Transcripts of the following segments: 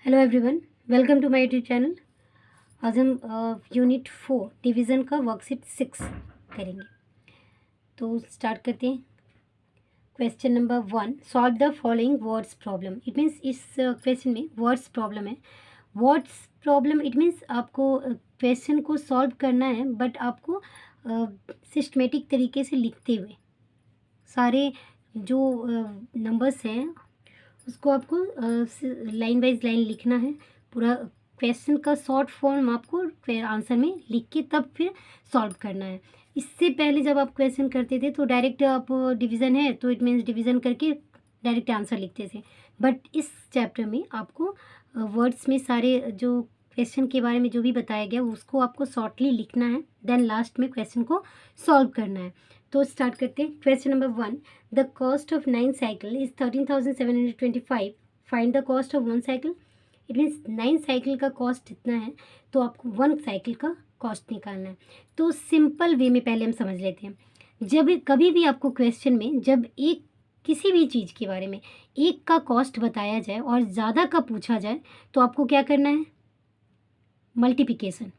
Hello everyone, welcome to my YouTube channel. आज हम unit 4 division का वर्कशीट 6 करेंगे। तो स्टार्ट करते हैं। Question number 1, solve the following words problem. It means इस क्वेश्चन में वर्ड्स प्रॉब्लम है। वर्ड्स प्रॉब्लम इट मीन्स आपको क्वेश्चन को सॉल्व करना है, बट आपको सिस्टमेटिक तरीके से लिखते हुए सारे जो नंबर्स हैं उसको आपको लाइन वाइज लाइन लिखना है। पूरा क्वेश्चन का शॉर्ट फॉर्म आपको आंसर में लिख के तब फिर सॉल्व करना है। इससे पहले जब आप क्वेश्चन करते थे तो डायरेक्ट आप डिवीज़न है तो इट मीन्स डिवीज़न करके डायरेक्ट आंसर लिखते थे, बट इस चैप्टर में आपको वर्ड्स में सारे जो क्वेश्चन के बारे में जो भी बताया गया उसको आपको शॉर्टली लिखना है, देन लास्ट में क्वेश्चन को सॉल्व करना है। तो स्टार्ट करते हैं। Question number 1, the cost of 9 cycle is 13,725, find the cost of 1 cycle. It means 9 cycle का कॉस्ट इतना है, तो आपको 1 साइकिल का कॉस्ट निकालना है। तो सिंपल वे में पहले हम समझ लेते हैं। जब कभी भी आपको क्वेश्चन में जब एक किसी भी चीज़ के बारे में एक का कॉस्ट बताया जाए और ज़्यादा का पूछा जाए तो आपको क्या करना है? मल्टीप्लिकेशन।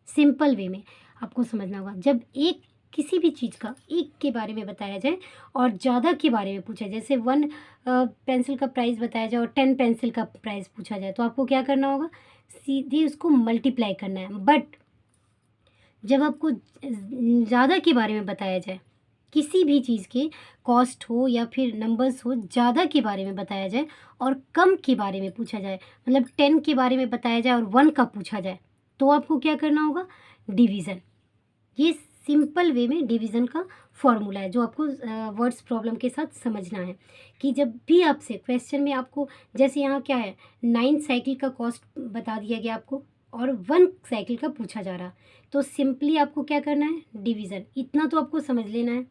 सिंपल वे में आपको समझना होगा। जब एक किसी भी चीज़ का एक के बारे में बताया जाए और ज़्यादा के बारे में पूछा, जैसे 1 पेंसिल का प्राइस बताया जाए और 10 पेंसिल का प्राइस पूछा जाए, तो आपको क्या करना होगा? सीधे उसको मल्टीप्लाई करना है। बट जब आपको ज़्यादा के बारे में बताया जाए, किसी भी चीज़ के कॉस्ट हो या फिर नंबर्स हो, ज़्यादा के बारे में बताया जाए और कम के बारे में पूछा जाए, मतलब 10 के बारे में बताया जाए और 1 का पूछा जाए, तो आपको क्या करना होगा? डिवीज़न। ये सिंपल वे में डिवीज़न का फॉर्मूला है जो आपको वर्ड्स प्रॉब्लम के साथ समझना है। कि जब भी आपसे क्वेश्चन में आपको, जैसे यहाँ क्या है, 9 साइकिल का कॉस्ट बता दिया गया आपको और 1 साइकिल का पूछा जा रहा, तो सिंपली आपको क्या करना है? डिवीज़न। इतना तो आपको समझ लेना है।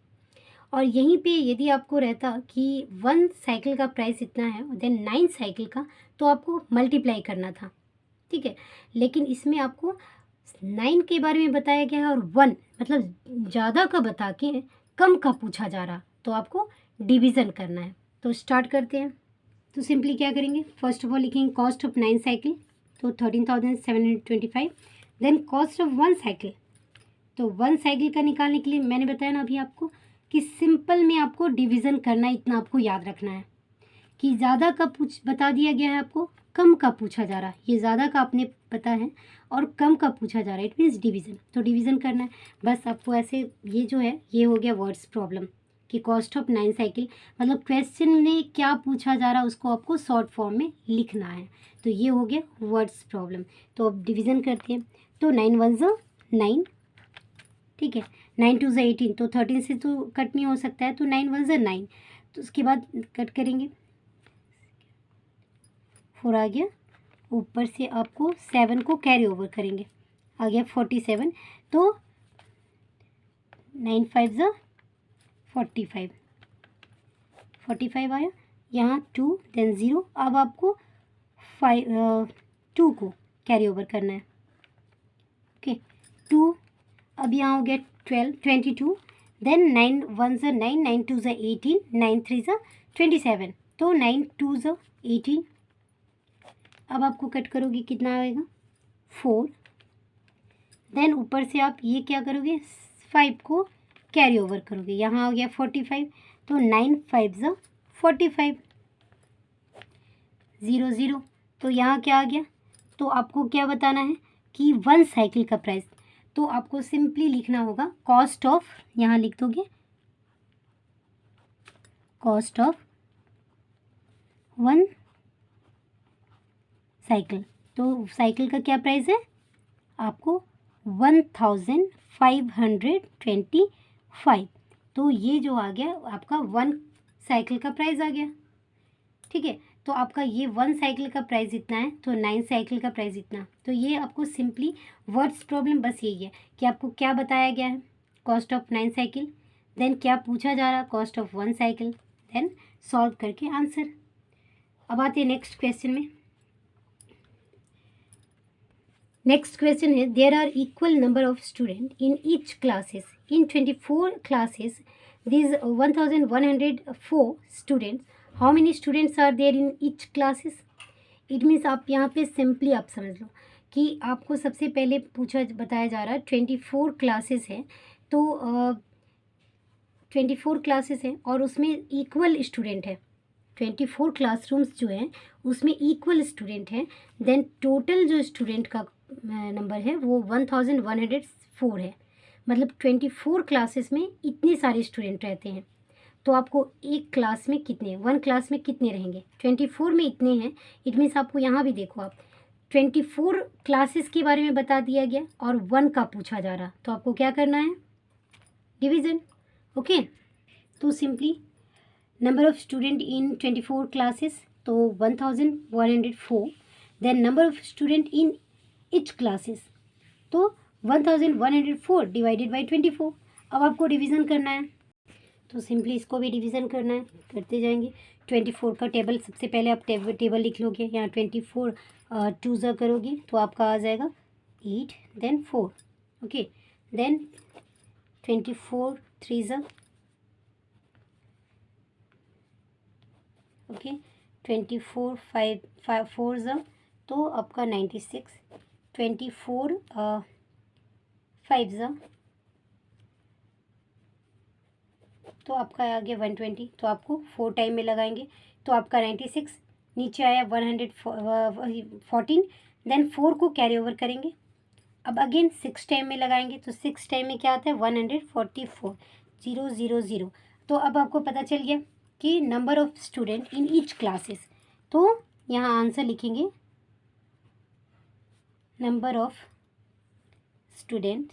और यहीं पे यदि आपको रहता कि 1 साइकिल का प्राइस इतना है देन 9 साइकिल का, तो आपको मल्टीप्लाई करना था, ठीक है। लेकिन इसमें आपको 9 के बारे में बताया गया है और 1 मतलब ज़्यादा का बता के कम का पूछा जा रहा, तो आपको डिवीज़न करना है। तो स्टार्ट करते हैं। तो सिंपली क्या करेंगे? फर्स्ट ऑफ ऑल लिखेंगे कॉस्ट ऑफ 9 साइकिल, तो 13,725। देन कॉस्ट ऑफ 1 साइकिल, तो 1 साइकिल का निकालने के लिए मैंने बताया ना अभी आपको कि सिंपल में आपको डिवीज़न करना है। इतना आपको याद रखना है कि ज़्यादा का बता दिया गया है आपको, कम का पूछा जा रहा है। ये ज़्यादा का आपने पता है और कम का पूछा जा रहा है, इट मीन्स डिवीज़न। तो डिवीज़न करना है बस आपको ऐसे। ये जो है ये हो गया वर्ड्स प्रॉब्लम कि कॉस्ट ऑफ 9 साइकिल, मतलब क्वेश्चन ने क्या पूछा जा रहा है उसको आपको शॉर्ट फॉर्म में लिखना है। तो ये हो गया वर्ड्स प्रॉब्लम। तो अब डिवीज़न करते हैं। तो 9 1 ज़ा 9, ठीक है। 9 2 ज़ा 18, तो 13 से तो कट नहीं हो सकता है, तो 9 1 ज़ा 9। तो उसके बाद कट करेंगे, 4 आ गया। ऊपर से आपको 7 को कैरी ओवर करेंगे, आ गया 47। तो 9 5 ज़ा 45, 45 आया। यहाँ 2 देन 0। अब आपको 2 को कैरी ओवर करना है, ओके। 2 अब यहाँ हो गया 12 22। देन 9 1 ज़ा 9, 9 2 ज़ा 18, 9 3 ज़ा 27। तो 9 2 ज़ा 18। अब आपको कट करोगे कितना आएगा? 4। देन ऊपर से आप ये क्या करोगे? 5 को कैरी ओवर करोगे, यहाँ आ गया 45। तो 9 5 ज़ा 45, 0 0। तो यहाँ क्या आ गया? तो आपको क्या बताना है कि 1 साइकिल का प्राइस। तो आपको सिंपली लिखना होगा कॉस्ट ऑफ, यहाँ लिख दोगे कॉस्ट ऑफ 1 साइकिल। तो साइकिल का क्या प्राइस है? आपको 1525। तो ये जो आ गया आपका 1 साइकिल का प्राइस आ गया, ठीक है। तो आपका ये 1 साइकिल का प्राइस इतना है, तो 9 साइकिल का प्राइस इतना। तो ये आपको सिंपली वर्ड्स प्रॉब्लम बस यही है कि आपको क्या बताया गया है? कॉस्ट ऑफ 9 साइकिल, देन क्या पूछा जा रहा? Cost of 1 cycle, then solve करके आंसर। अब आते हैं नेक्स्ट क्वेश्चन में। नेक्स्ट क्वेश्चन है there are equal number of student in each classes in 24 classes this 1104 students, how many students are there in each classes. It means आप यहाँ पे simply आप समझ लो कि आपको सबसे पहले बताया जा रहा है 24 क्लासेस है, तो 24 क्लासेस हैं और उसमें इक्वल स्टूडेंट है, 24 क्लासरूम्स जो हैं उसमें इक्वल स्टूडेंट हैं, देन टोटल जो स्टूडेंट का नंबर है वो 1104 है। मतलब 24 क्लासेस में इतने सारे स्टूडेंट रहते हैं, तो आपको एक क्लास में कितने, वन क्लास में कितने रहेंगे, 24 में इतने हैं। इट मीन्स आपको यहाँ भी देखो, आप 24 क्लासेस के बारे में बता दिया गया और वन का पूछा जा रहा, तो आपको क्या करना है, डिवीज़न। ओके, तो simply number of student in 24 classes, तो 1104, then number of student in each classes, तो 1104 डिवाइडेड बाई 24। अब आपको डिवीज़न करना है, तो सिंपली इसको भी डिवीज़न करना है, करते जाएंगे। 24 का टेबल सबसे पहले आप टेबल लिख लोगे, यहाँ 24 टू ज़ा करोगे तो आपका आ जाएगा 8, देन 4, ओके, देन 24 थ्री ज़ा, ओके, 24 4 ज़ा, तो आपका 96, 24 5 ज़ा, तो आपका आ गया 120, तो आपको 4 टाइम में लगाएंगे तो आपका 96, नीचे आया 114, देन 4 को कैरी ओवर करेंगे। अब अगेन 6 टाइम में लगाएंगे तो 6 टाइम में क्या आता है 144, 0 0 0। तो अब आपको पता चल गया कि number of student in each classes, तो यहाँ आंसर लिखेंगे नंबर ऑफ स्टूडेंट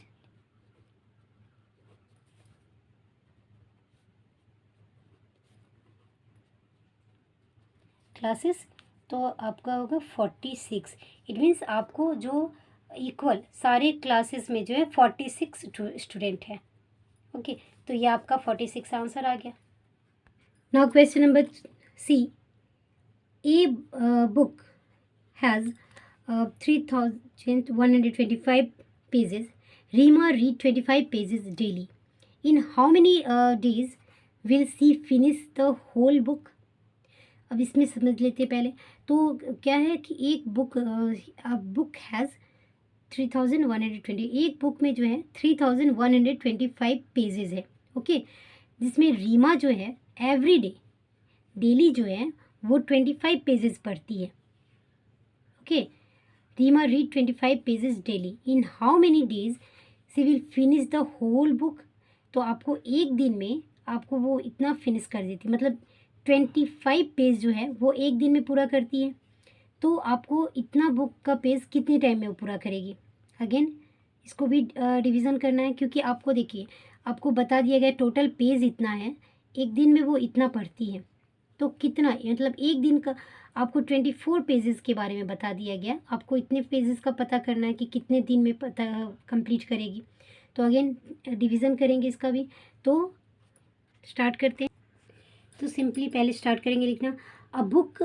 क्लासेस, तो आपका होगा 46। इट मीन्स आपको जो इक्वल सारे क्लासेस में जो है 46 स्टूडेंट है। ओके, तो ये आपका 46 आंसर आ गया। Now question number C, a book has 3125 pages, Reema read 25 pages daily, in how many days will she finish the whole book. अब इसमें समझ लेते हैं पहले, तो क्या है कि एक बुक हैज़ 3120, एक बुक में जो है 3125 पेजेस है, ओके, जिसमें रीमा जो है एवरी डे डेली जो है वो 25 पेजेस पढ़ती है, okay, Reema read 25 pages daily, in how many days she will finish the whole book. तो आपको एक दिन में आपको वो इतना फिनिश कर देती है, मतलब 25 पेज जो है वो एक दिन में पूरा करती है, तो आपको इतना बुक का पेज कितने टाइम में वो पूरा करेगी। अगेन इसको भी डिवीज़न करना है, क्योंकि आपको देखिए आपको बता दिया गया टोटल पेज इतना है, एक दिन में वो इतना पढ़ती है, तो कितना, मतलब एक दिन का आपको 24 पेजेस के बारे में बता दिया गया, आपको इतने पेजेस का पता करना है कि कितने दिन में पता कंप्लीट करेगी। तो अगेन डिवीज़न करेंगे इसका भी, तो स्टार्ट करते हैं। तो सिंपली पहले स्टार्ट करेंगे लिखना, a book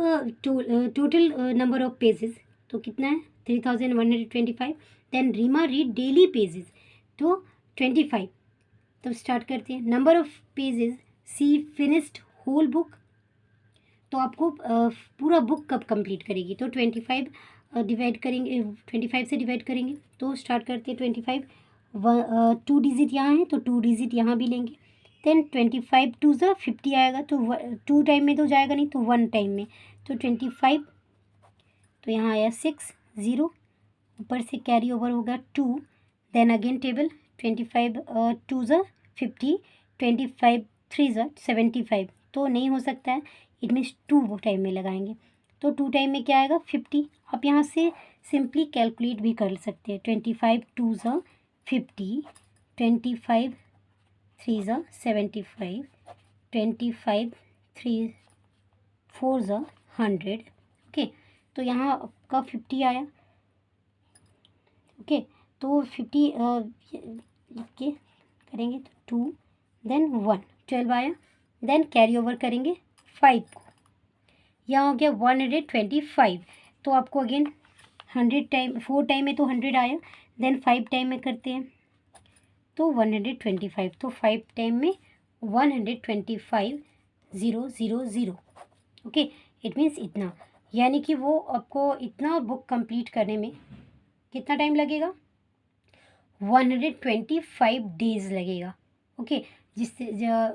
total number of pages, तो कितना है 3125, then Reema read daily pages, तो 25। तो स्टार्ट करते हैं, number of pages she finished whole book, तो आपको पूरा बुक कब कंप्लीट करेगी, तो 25 डिवाइड करेंगे, 25 से डिवाइड करेंगे, तो स्टार्ट करते हैं 25, 2 डिजिट यहाँ है तो 2 डिजिट यहाँ भी लेंगे, देन 25 टू ज़ा 50 आएगा, तो 2 टाइम में तो जाएगा नहीं, तो 1 टाइम में, तो 25, तो यहाँ आया 6 0, ऊपर से कैरी ओवर होगा 2, देन अगेन टेबल 25 टू ज़ा 50, 25 थ्री ज़ा 75, तो नहीं हो सकता है, इट मीन्स 2 टाइम में लगाएंगे, तो 2 टाइम में क्या आएगा 50। आप यहाँ से सिंपली कैलकुलेट भी कर सकते हैं, 25 टू ज़ा 50, 25 थ्री ज़ा 75, 25 3 4 ज़ा 100, ओके, तो यहाँ आपका 50 आया, ओके, तो 50 के करेंगे तो 2, देन 1 12 आया, देन कैरी ओवर करेंगे 5 को, यहाँ हो गया 125, तो आपको अगेन 100 टाइम 4 टाइम में तो 100 आया, देन 5 टाइम में करते हैं तो 125, तो 5 टाइम में 125 0 0 0, ओके, इट मीन्स इतना। यानी कि वो आपको इतना बुक कंप्लीट करने में कितना टाइम लगेगा, 125 डेज लगेगा। ओके, जिससे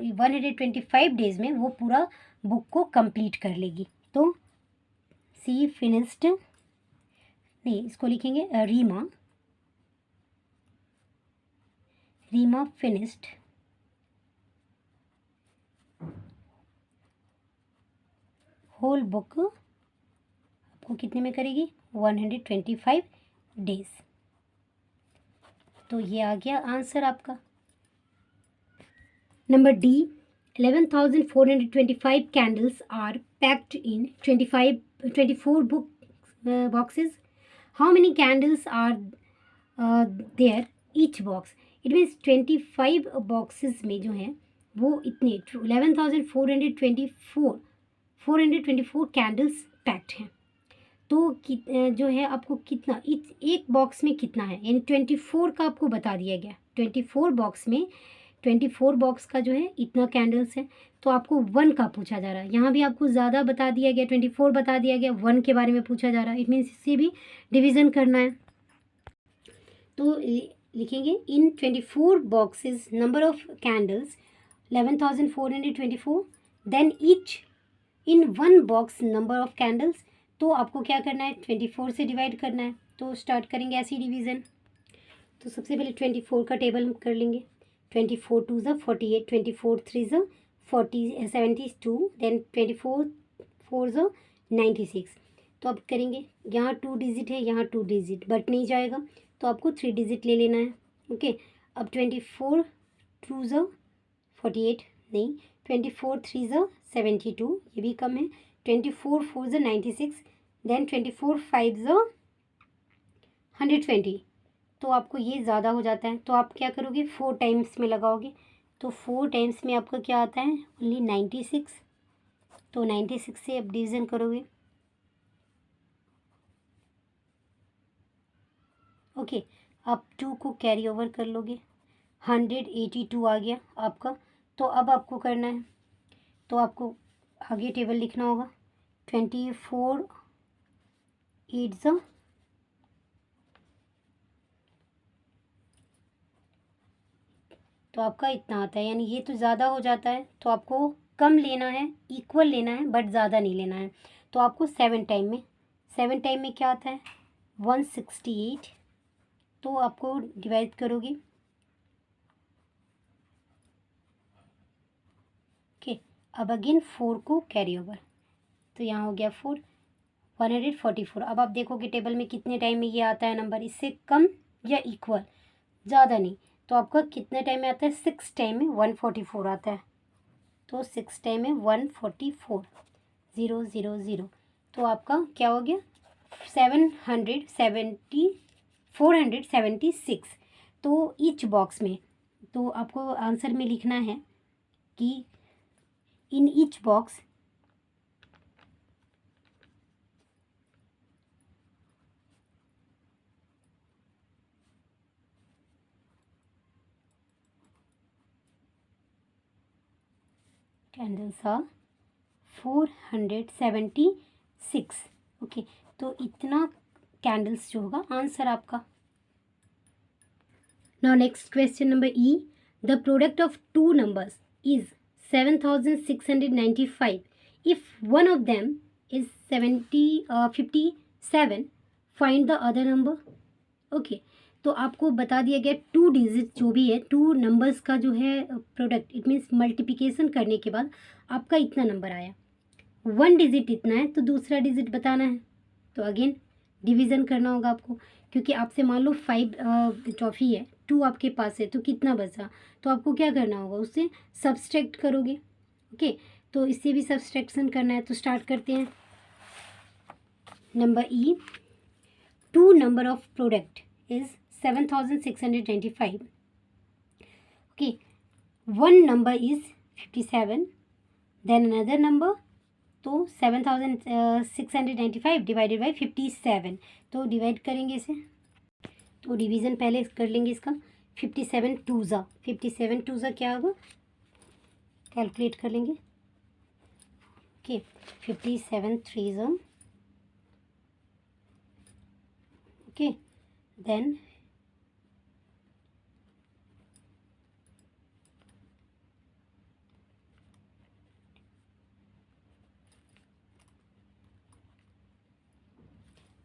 125 डेज में वो पूरा बुक को कंप्लीट कर लेगी। तो सी फिनिश्ड, नहीं इसको लिखेंगे रीमा फिनिश्ड होल बुक, आपको कितने में करेगी, 125 डेज। तो ये आ गया आंसर आपका। Number D, 11,425 candles are packed in 24 book boxes. How many candles are there each box? It means 25 boxes में जो है वो इतने 11,424 कैंडल्स पैक्ड हैं। तो जो है आपको कितना एक बॉक्स में कितना है, यानी 24 का आपको बता दिया गया। 24 बॉक्स में 24 बॉक्स का जो है इतना कैंडल्स है, तो आपको 1 का पूछा जा रहा है। यहाँ भी आपको ज़्यादा बता दिया गया, 24 बता दिया गया, 1 के बारे में पूछा जा रहा है। इट मीन्स इससे भी डिवीज़न करना है। तो लिखेंगे in 24 boxes number of candles 11,424, then each in 1 box number of candles. तो आपको क्या करना है, 24 से डिवाइड करना है। तो स्टार्ट करेंगे ऐसी डिवीज़न। तो सबसे पहले 24 का टेबल हम कर लेंगे। 24 2 ज़ा 48, 24 3 ज़ा 72, देन 24 4 ज़ा 96। तो अब करेंगे, यहाँ 2 डिजिट है, यहाँ 2 डिजिट बट नहीं जाएगा, तो आपको 3 डिजिट ले लेना है। ओके, अब 24 2 ज़ा 48 नहीं, 24 3 ज़ा 72, ये भी कम है। 24 4 ज़ा 96, देन 24 5 ज़ा 120। तो आपको ये ज़्यादा हो जाता है, तो आप क्या करोगे, 4 टाइम्स में लगाओगे। तो 4 टाइम्स में आपका क्या आता है, ओनली 96। तो 96 से आप डिवीज़न करोगे। ओके, आप 2 को कैरी ओवर कर लोगे, 182 आ गया आपका। तो अब आपको करना है, तो आपको आगे टेबल लिखना होगा। 24 8 ज़ा, तो आपका इतना आता है, यानी ये तो ज़्यादा हो जाता है, तो आपको कम लेना है, इक्वल लेना है, बट ज़्यादा नहीं लेना है। तो आपको 7 टाइम में क्या आता है, 168। तो आपको डिवाइड करोगे। ओके, अब अगेन 4 को कैरी ओवर, तो यहाँ हो गया 4 144। अब आप देखोगे टेबल में कितने टाइम में ये आता है नंबर, इससे कम या इक्वल, ज़्यादा नहीं। तो आपका कितने टाइम में आता है, 6 टाइम में 144 आता है। तो 6 टाइम में 144 0 0 0। तो आपका क्या हो गया, 476। तो ईच बॉक्स में, तो आपको आंसर में लिखना है कि in each box candles are 476। Okay, तो इतना कैंडल्स जो होगा आंसर आपका। Now next question number E, the product of 2 numbers is 7,695 if one of them is 57, find the other number. Okay, तो आपको बता दिया गया 2 डिजिट जो भी है, 2 नंबर्स का जो है प्रोडक्ट, इट मीन्स मल्टीप्लिकेशन करने के बाद आपका इतना नंबर आया। 1 डिजिट इतना है, तो दूसरा डिजिट बताना है। तो अगेन डिवीज़न करना होगा आपको, क्योंकि आपसे मान लो 5 टॉफ़ी है, 2 आपके पास है, तो कितना बचा, तो आपको क्या करना होगा, उससे सब्सट्रैक्ट करोगे। ओके, तो इससे भी सब्सट्रैक्शन करना है। तो स्टार्ट करते हैं। Number E, 2 number of product is 7,695. Okay, one number is 57, then another number, तो 7,695 डिवाइडेड बाई 57। तो डिवाइड करेंगे इसे, तो डिवीज़न पहले कर लेंगे इसका। 57 2 ज़ा, 57 2 ज़ा क्या होगा, कैलकुलेट कर लेंगे। ओके, 57 3 ज़ा ओके, देन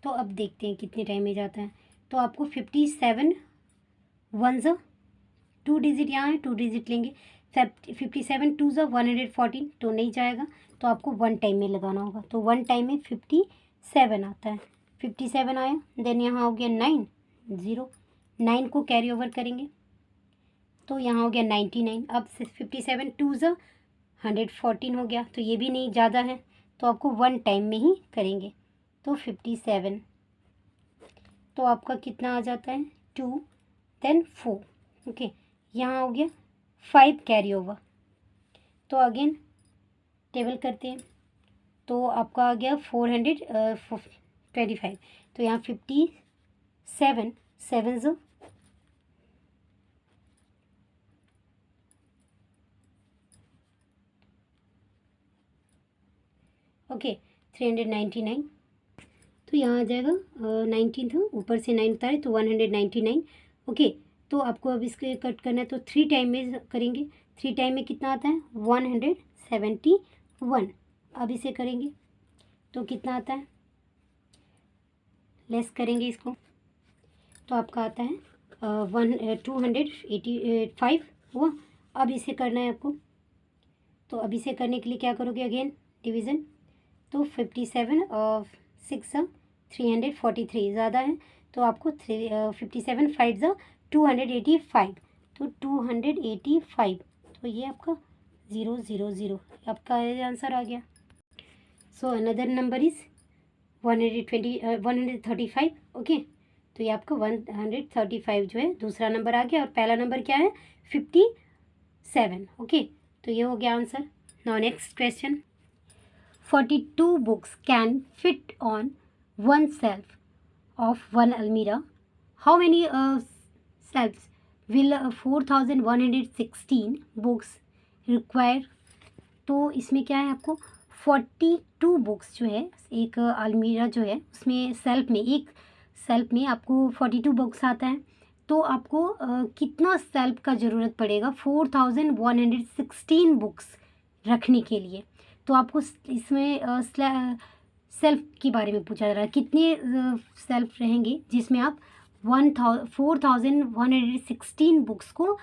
तो अब देखते हैं कितने टाइम में जाता है। तो आपको 57 वन ज़ा 2 डिजिट यहाँ है, 2 डिजिट लेंगे। 57 2 ज़ा 114 तो नहीं जाएगा, तो आपको 1 टाइम में लगाना होगा। तो 1 टाइम में 57 आता है, 57 आया। देन यहाँ हो गया 9 0, 9 को कैरी ओवर करेंगे तो यहाँ हो गया 99। अब 57 2 ज़ा 114 हो गया, तो ये भी नहीं ज़्यादा है, तो आपको 1 टाइम में ही करेंगे। तो 57, तो आपका कितना आ जाता है 2 देन 4। ओके, यहाँ हो गया 5 कैरी ओवर। तो अगेन टेबल करते हैं, तो आपका आ गया 425। तो यहाँ 57 7 ज़ो ओके 399। तो यहाँ आ जाएगा 19 था, ऊपर से 9 उतारे तो 199। ओके, तो आपको अब इसके कट करना है, तो 3 टाइम में करेंगे। 3 टाइम में कितना आता है 171। अब इसे करेंगे तो कितना आता है, लेस करेंगे इसको, तो आपका आता है 285 हुआ। अब इसे करना है आपको, तो अब इसे करने के लिए क्या करोगे, अगेन डिवीज़न। तो 57 और 6 343 ज़्यादा है, तो आपको 57 5 ज़ा 285, तो 285, तो ये आपका 000 आपका आंसर आ गया। So another number is 135। Okay, तो ये आपका 135 जो है दूसरा नंबर आ गया, और पहला नंबर क्या है 57। ओके, तो ये हो गया answer. Now next question, 42 books can fit on one shelf of one almirah. How many shelves will 4116 books require? तो इसमें क्या है, आपको 42 बुक्स जो है एक अलमीरा जो है उसमें सेल्फ में, एक सेल्फ में आपको 42 बुक्स आता है, तो आपको कितना सेल्फ का ज़रूरत पड़ेगा 4116 बुक्स रखने के लिए। तो आपको इसमें सेल्फ के बारे में पूछा जा रहा है, कितने सेल्फ रहेंगे जिसमें आप 4116 बुक्स को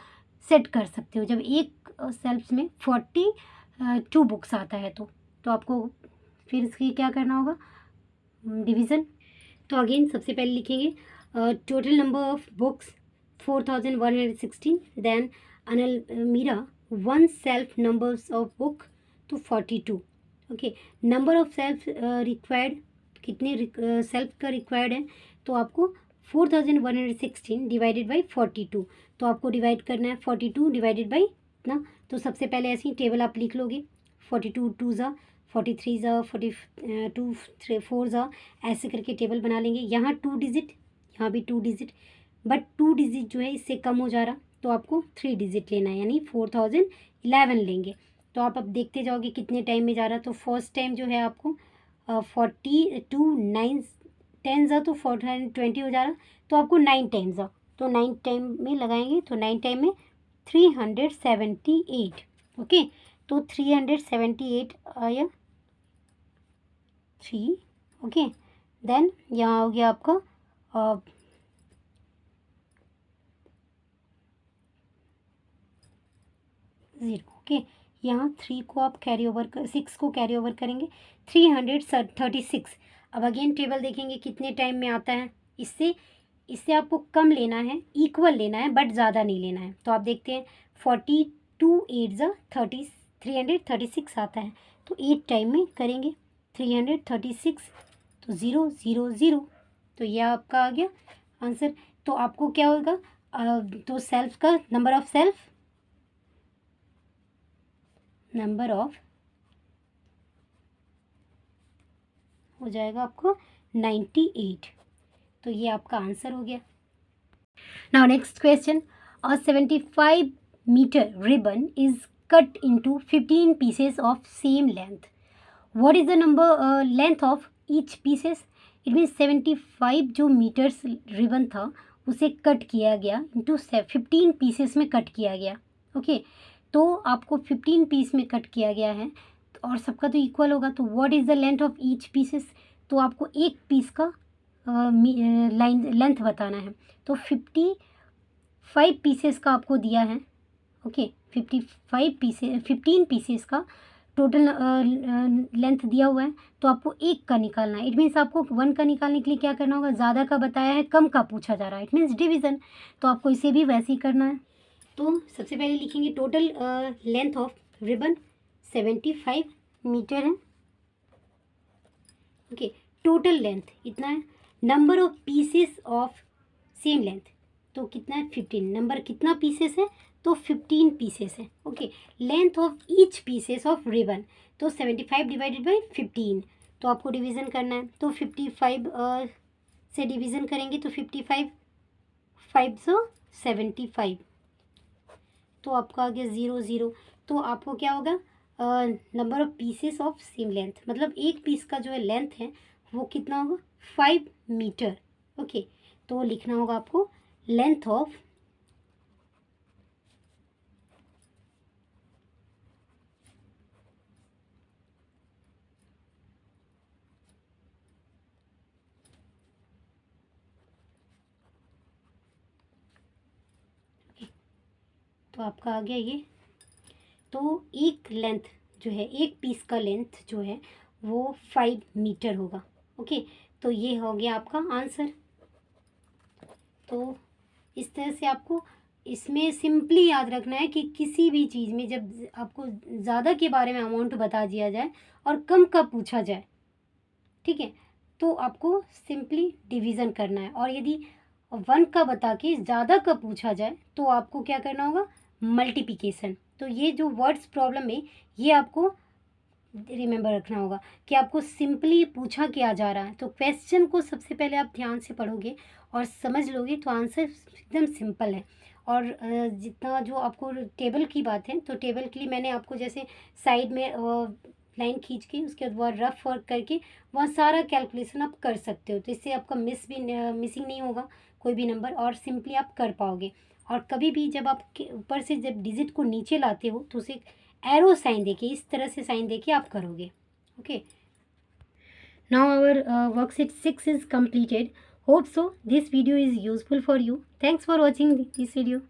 सेट कर सकते हो। जब एक सेल्फ में 42 बुक्स आता है तो आपको फिर इसकी क्या करना होगा, डिवीज़न। तो अगेन सबसे पहले लिखेंगे total number of books 4116, then अलमीरा one shelf numbers of book तो 42। Okay, number of shelf required, कितने सेल्फ का रिक्वायर्ड है, तो आपको 4116 डिवाइडेड बाई 42, तो आपको डिवाइड करना है 42 डिवाइडेड बाई इतना। तो सबसे पहले ऐसे ही टेबल आप लिख लोगे, 42 2 ज़ा 43 ज़ा 42 3 4 ज़ा, ऐसे करके टेबल बना लेंगे। यहाँ 2 डिजिट, यहाँ भी 2 डिजिट, बट 2 डिजिट जो है इससे कम हो जा रहा, तो आपको 3 डिजिट लेना है, यानी 4011 लेंगे। तो आप अब देखते जाओगे कितने टाइम में जा रहा है। तो फर्स्ट टाइम जो है आपको 42 9 10 ज़ा तो 420 हो जा रहा, तो आपको 9 टाइम ज़ा, तो 9 टाइम में लगाएंगे, तो 9 टाइम में 378। ओके, तो 378 आया 3। ओके, देन यहाँ हो गया आपका 0। ओके, यहाँ 3 को आप कैरी ओवर कर, 6 को कैरी ओवर करेंगे, 336। अब अगेन टेबल देखेंगे कितने टाइम में आता है, इससे आपको कम लेना है, इक्वल लेना है, बट ज़्यादा नहीं लेना है। तो आप देखते हैं 42 8 ज़ा 336 आता है, तो 8 टाइम में करेंगे 336, तो 0 0 0, तो यह आपका आ गया आंसर। तो आपको क्या होगा, तो सेल्फ का नंबर ऑफ हो जाएगा आपको 98, तो ये आपका आंसर हो गया। Now next question, a 75 metre ribbon is cut into 15 pieces of same length. What is the number length of each pieces? It means 75 जो मीटर्स रिबन था उसे कट किया गया इंटू 15 पीसेस में कट किया गया। ओके, तो आपको 15 पीस में कट किया गया है और सबका तो इक्वल होगा, तो what is the length of each pieces, तो आपको एक पीस का लाइन लेंथ बताना है। तो 55 पीसेस का आपको दिया है। ओके, 15 पीसेस का टोटल लेंथ दिया हुआ है, तो आपको एक का निकालना है। इट मीन्स आपको 1 का निकालने के लिए क्या करना होगा, ज़्यादा का बताया है, कम का पूछा जा रहा है, इट मीन्स डिवीज़न, तो आपको इसे भी वैसे ही करना है। तो सबसे पहले लिखेंगे total length of ribbon 75 metre है। ओके, टोटल लेंथ इतना है। Number of pieces of same length, तो कितना है 15। नंबर कितना पीसेस है, तो 15 पीसेस है। Okay, length of each pieces of ribbon, तो 75 डिवाइडेड बाई 15, तो आपको डिवीज़न करना है। तो 55 से डिवीज़न करेंगे तो 55 5 75, तो आपका आ गया 0 0। तो आपको क्या होगा, number of pieces of same length, मतलब एक पीस का जो है लेंथ है वो कितना होगा 5 मीटर। ओके, तो लिखना होगा आपको लेंथ ऑफ तो आपका आ गया ये। तो एक लेंथ जो है, एक पीस का लेंथ जो है वो 5 मीटर होगा। ओके, तो ये हो गया आपका आंसर। तो इस तरह से आपको इसमें सिंपली याद रखना है कि किसी भी चीज़ में जब आपको ज़्यादा के बारे में अमाउंट बता दिया जाए और कम का पूछा जाए, ठीक है, तो आपको सिंपली डिवीज़न करना है। और यदि 1 का बता के ज़्यादा का पूछा जाए तो आपको क्या करना होगा, मल्टीप्लिकेशन। तो ये जो वर्ड्स प्रॉब्लम है ये आपको रिमेंबर रखना होगा कि आपको सिंपली पूछा क्या जा रहा है। तो क्वेश्चन को सबसे पहले आप ध्यान से पढ़ोगे और समझ लोगे तो आंसर एकदम सिंपल है। और जितना जो आपको टेबल की बात है, तो टेबल के लिए मैंने आपको जैसे साइड में लाइन खींच के उसके बाद वह रफ वर्क करके वहाँ सारा कैलकुलेशन आप कर सकते हो, तो इससे आपका मिसिंग नहीं होगा कोई भी नंबर, और सिंपली आप कर पाओगे। और कभी भी जब आप ऊपर से जब डिजिट को नीचे लाते हो तो उसे एरो साइन देके, इस तरह से साइन देके आप करोगे। Okay, now our worksheet 6 is completed. Hope so this video is useful for you. Thanks for watching this video.